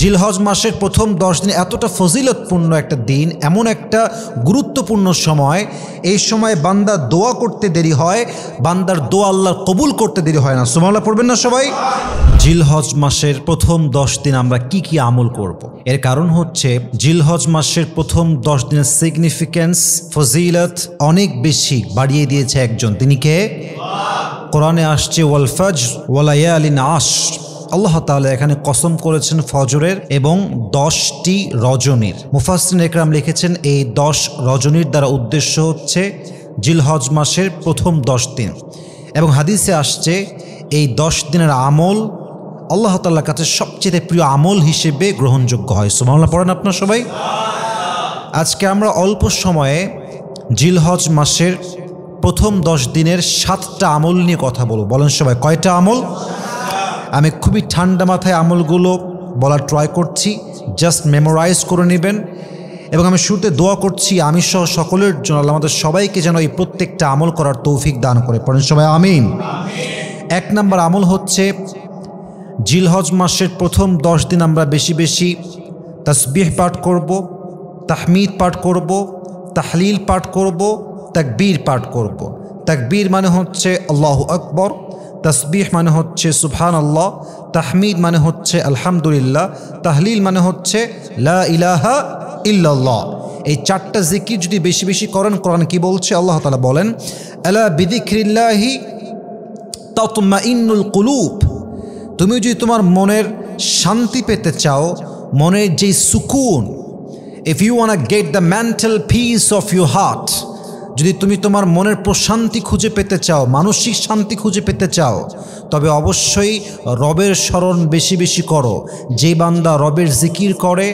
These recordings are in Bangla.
জিলহজ মাসের প্রথম 10 দিন এতটা ফজিলতপূর্ণ একটা দিন, এমন একটা গুরুত্বপূর্ণ সময়। এই সময় বান্দা দোয়া করতে দেরি হয়, বান্দার দোয়া আল্লাহ কবুল করতে দেরি হয় না। সুবহানাল্লাহ পড়বেন না সবাই? জিলহজ মাসের প্রথম 10 দিন আমরা কি কি আমল করব? এর কারণ হচ্ছে জিলহজ মাসের প্রথম 10 দিনের সিগনিফিকেন্স, ফজিলত অনেক বেশি বাড়িয়ে দিয়েছে একজন। তিনি কে? কোরআনে আসছে ওয়াল ফাজর ওয়া লায়ালিন আশর। আল্লাহ তাআলা এখানে কসম করেছেন ফজরের এবং 10টি রজনীর। মুফাসসিরিন ইকরাম লিখেছেন এই 10 রজনীর দ্বারা উদ্দেশ্য হচ্ছে জিলহজ মাসের প্রথম 10 দিন। এবং হাদিসে আসছে এই 10 দিনের আমল আল্লাহ তাআলার কাছে সবচেয়ে প্রিয় আমল হিসেবে গ্রহণযোগ্য হয়। সুবহানাল্লাহ পড়েন আপনারা সবাই। আজকে আমরা অল্প সময়ে জিলহজ মাসের প্রথম 10 দিনের 7টা আমল নিয়ে কথা বলবো। বলেন সবাই, কয়টা আমল? আমি খুবই ঠান্ডা মাথায় আমলগুলো বলার ট্রাই করছি, জাস্ট মেমোরাইজ করে নেবেন। এবং আমি শুরুতে দোয়া করছি আমি সহ সকলের জন্য আল্লাহ আমাদের সবাইকে যেন এই প্রত্যেকটা আমল করার তৌফিক দান করে। পড়েন সবাই আমিন। 1 নম্বর আমল হচ্ছে জিলহজ মাসের প্রথম 10 দিন আমরা বেশি বেশি তাসবিহ পাঠ করব, তাহমিদ পাঠ করব, তাহলিল পাঠ করব, তাকবীর পাঠ করব। তাকবীর মানে হচ্ছে আল্লাহু আকবার, তসবিহ মানে হচ্ছে সুবহানাল্লাহ, তাহমিদ মানে হচ্ছে আলহামদুলিল্লাহ, তাহলিল মানে হচ্ছে লা ইলাহা ইল্লাল্লাহ। এই 4টা জিকির যদি বেশি বেশি করেন, কোরআন কি বলছে? আল্লাহ তাআলা বলেন আলা বিযিকরিল্লাহি তাতমাইন্নুল কুলুব। তুমি যদি তোমার মনের শান্তি পেতে চাও, মনের যে সুকুন, if you want to get the mental peace of your heart, যদি তুমি তোমার মনের প্রশান্তি খুঁজে পেতে চাও, মানসিক শান্তি খুঁজে পেতে চাও, তবে অবশ্যই রবের স্মরণ বেশি বেশি করো। যে বান্দা রবের জিকির করে,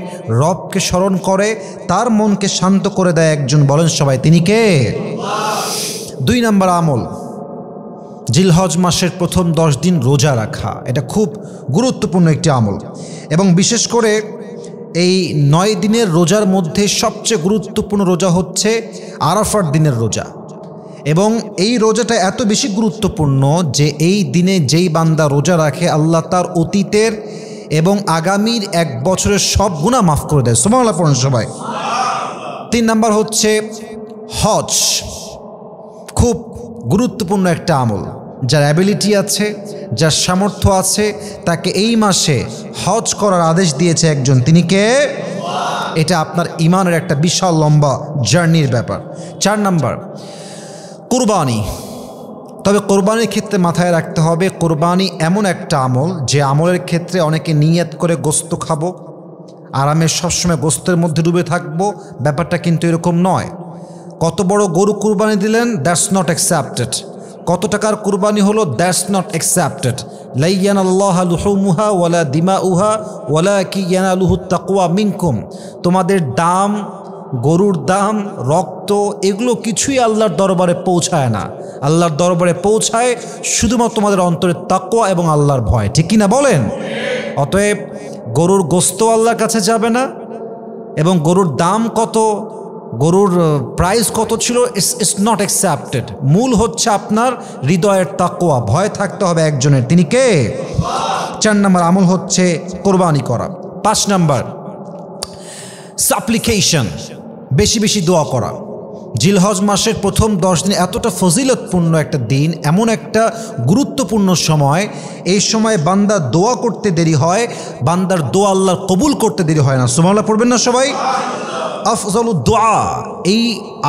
রবকে স্মরণ করে, তার মনকে শান্ত করে দেয় একজন। বলেন সবাই, তিনি কে? 2 নম্বর আমল জিলহজ মাসের প্রথম 10 দিন রোজা রাখা। এটা খুব গুরুত্বপূর্ণ একটি আমল এবং বিশেষ করে এই 9 দিনের রোজার মধ্যে সবচেয়ে গুরুত্বপূর্ণ রোজা হচ্ছে আরাফার দিনের রোজা। এবং এই রোজাটা এত বেশি গুরুত্বপূর্ণ যে এই দিনে যেই বান্দা রোজা রাখে আল্লাহ তার অতীতের এবং আগামীর 1 বছরের সব গুনাহ মাফ করে দেয়। সুবহানাল্লাহ পড়েন সবাই। 3 নম্বর হচ্ছে হজ। খুব গুরুত্বপূর্ণ একটা আমল। যার অ্যাবিলিটি আছে, যার সামর্থ্য আছে, তাকে এই মাসে হজ করার আদেশ দিয়েছে একজন। তিনি কে? এটা আপনার ইমানের একটা বিশাল লম্বা জার্নির ব্যাপার। 4 নম্বর কুরবানি। তবে কোরবানির ক্ষেত্রে মাথায় রাখতে হবে, কোরবানি এমন একটা আমল যে আমলের ক্ষেত্রে অনেকে নিয়ত করে গোস্ত খাবো, আরামে সবসময় গোস্তের মধ্যে ডুবে থাকবো, ব্যাপারটা কিন্তু এরকম নয়। কত বড় গরু কুরবানি দিলেন, দ্যাটস নট অ্যাকসেপ্টেড। কত টাকার কুরবানি হলো, দ্যাটস নট অ্যাকসেপ্টেড। লা ইয়ানাল্লাহু লুহুমুহা ওয়ালা দিমাউহা ওয়ালাকিন ইয়ানালুহুত তাকওয়া মিনকুম। তোমাদের দাম, গরুর দাম, রক্ত, এগুলো কিছুই আল্লাহর দরবারে পৌঁছায় না। আল্লাহর দরবারে পৌঁছায় শুধুমাত্র তোমাদের অন্তরের তাকওয়া এবং আল্লাহর ভয়। ঠিক কিনা বলেন? অতএব গরুর গোস্ত আল্লাহর কাছে যাবে না এবং গরুর দাম কত, গরুর প্রাইস কত ছিল, ইটস নট অ্যাকসেপ্টেড। মূল হচ্ছে আপনার হৃদয়ের তাকওয়া, ভয় থাকতে হবে একজনের। তিনি কে? 4 নম্বর আমল হচ্ছে কোরবানি করা। 5 নম্বর সাপ্লিকেশন, বেশি বেশি দোয়া করা। জিলহজ মাসের প্রথম 10 দিন এতটা ফজিলতপূর্ণ একটা দিন, এমন একটা গুরুত্বপূর্ণ সময়। এই সময় বান্দা দোয়া করতে দেরি হয়, বান্দার দোয়া আল্লাহ কবুল করতে দেরি হয় না। সুবহানাল্লাহ পড়বেন না সবাই? আফজালুদ দোয়া, এই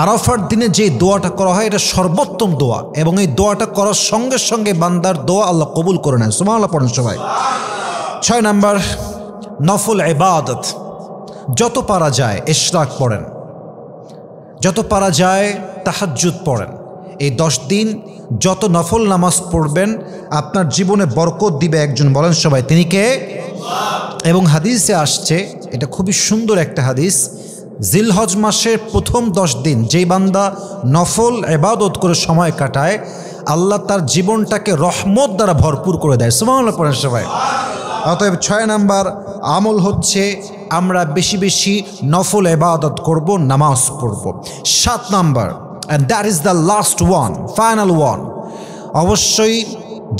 আরাফার দিনে যে দোয়াটা করা হয় এটা সর্বোত্তম দোয়া এবং এই দোয়াটা করার সঙ্গে সঙ্গে বান্দার দোয়া আল্লাহ কবুল করে নেয়। সুবহানাল্লাহ পড়েন সবাই। 6 নম্বর নফল ইবাদত। যত পারা যায় ইশরাক পড়েন, যত পারা যায় তাহাজ্জুদ পড়েন। এই 10 দিন যত নফল নামাজ পড়বেন আপনার জীবনে বরকত দিবে একজন। বলেন সবাই, তিনি কে? এবং হাদিসে আসছে, এটা খুবই সুন্দর একটা হাদিস, জিলহজ মাসের প্রথম 10 দিন যেই বান্দা নফল ইবাদত করে সময় কাটায় আল্লাহ তার জীবনটাকে রহমত দ্বারা ভরপুর করে দেয়। সুবহানাল্লাহ পড়েন সবাই। অতএব 6 নম্বর আমল হচ্ছে আমরা বেশি বেশি নফল ইবাদত করব, নামাজ পড়ব। 7 নম্বর, and that is the last one, final one, অবশ্যই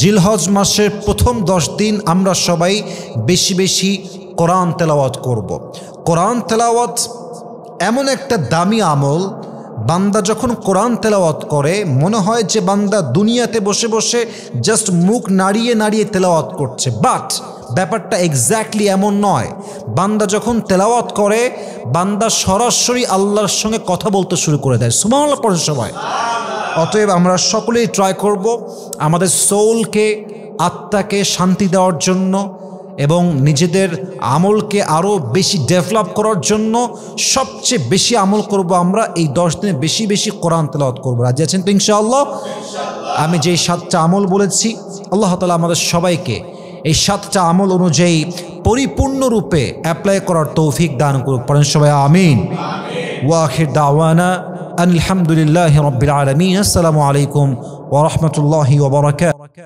জিলহজ মাসের প্রথম 10 দিন আমরা সবাই বেশি বেশি কোরআন তেলাওয়াত করব। কোরআন তেলাওয়াত এমন একটা দামি আমল, বান্দা যখন কোরআন তেলাওয়াত করে মনে হয় যে বান্দা দুনিয়াতে বসে বসে জাস্ট মুখ নাড়িয়ে নাড়িয়ে তেলাওয়াত করছে, বাট ব্যাপারটা এক্স্যাক্টলি এমন নয়। বান্দা যখন তেলাওয়াত করে বান্দা সরাসরি আল্লাহর সঙ্গে কথা বলতে শুরু করে দেয়। সুবহানাল্লাহ পড়ে সবাই। অতএব আমরা সকলেই ট্রাই করব আমাদের সোলকে, আত্মাকে শান্তি দেওয়ার জন্য এবং নিজেদের আমলকে আরও বেশি ডেভেলপ করার জন্য সবচেয়ে বেশি আমল করব আমরা এই 10 দিনে বেশি বেশি কোরআন তেলাওয়াত করব। রাজি আছেন তো ইনশাআল্লাহ? আমি যেই 7টা আমল বলেছি আল্লাহ তাআলা আমাদের সবাইকে এই 7টা আমল অনুযায়ী পরিপূর্ণরূপে অ্যাপ্লাই করার তৌফিক দান করুক। পড়েন সবাই আমিন। ওয়া আখির দাওয়ানা আলহামদুলিল্লাহি রাব্বিল আলামিন। আসসালামু আলাইকুম ওয়া রাহমাতুল্লাহি ওয়া বারাকাতুহু।